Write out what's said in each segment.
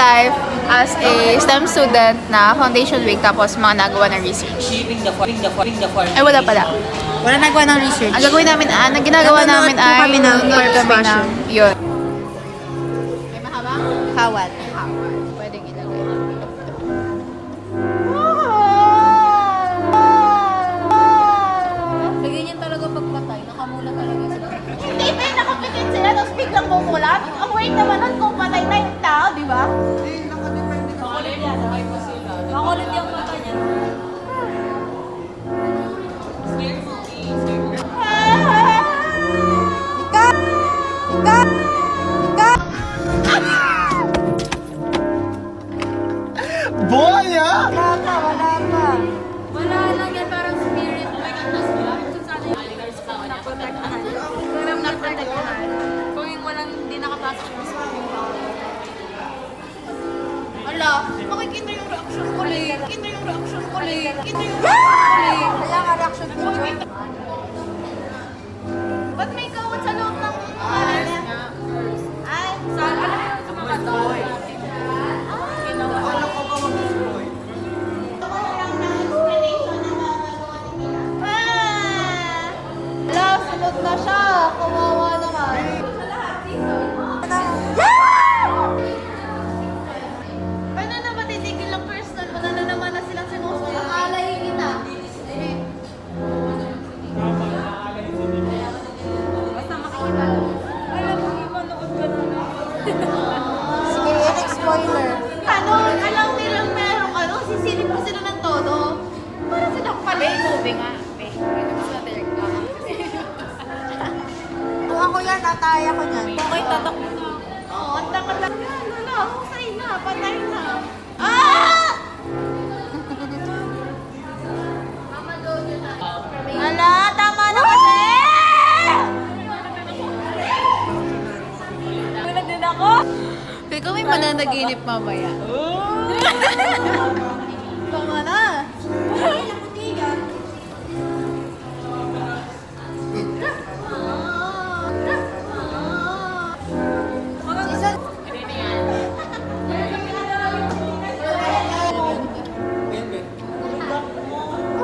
life as a STEM student na foundation week tapos mga nagawa ng research. Ay, wala pala. Wala nagawa ng research. Ang gagawin namin, ang ginagawa namin ay kami ng nanonood corpse kami fashion. yun. May mahaba? Kawat. Pwedeng ilagay. Ganyan talaga pagpatay. Nakamula talaga sila. Hindi ba yung nakapikit sila tapos biglang bumulat? Ang weird naman nun kung patay na yung tao, di ba? Makulit yung mata niya. Boy, ah! Wala pa. Wala lang yan, parang spirit. May kantas ba? Kung sana yung leaders ka, naprotektahan. Kung naprotektahan. Kung yung walang hindi nakapasok yung spirit. Ala, makikita yung reaction ko lang. Kita yung reaction ko lang. Kita yung reaction ko lang. Kaya nga reaction picture. Ba't may kawat sa loob ng pangalan niya? Ay, Saan? Alam mo yung sa mga doy. Ala, sunod na siya. Kawawa naman. Paano na matitigil ang personal? Wala na naman na silang sinusunod. Akalayin kita. Basta makikita. Alam mo, manood ka na. Sige, Eric, spoiler. Ano, alam nilang meron ano, sisilip pa sila ng todo. Para silang palit. Movie nga. Kung ako yan, nataya ko niyan. Okay, tatakbo na. Oo, ang takot lang. Wala, husay na, patay na. Ah! Ala, tama na kasi! Wala din ako. Ikaw may mananaginip mamaya. Tama na.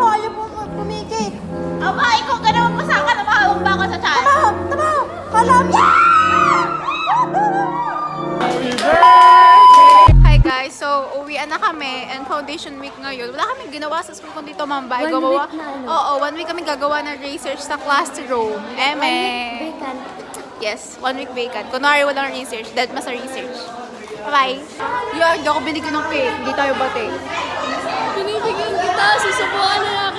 Ayaw po pumikit. Aba, ikaw ka naman pasaka na mahawang baka sa chan. Tama! Kalam! Hi guys, so uwian na kami and foundation week ngayon. Wala kaming ginawa sa school kundi tumambay. Gawa. Oo, 1 week kami gagawa ng research sa classroom. Yes, 1 week vacant. Kunwari walang research, dead mas sa research. Bye-bye. Yo, hindi ako binigyan ng cake. Hindi tayo bate. Binibigyan kita, susubukan na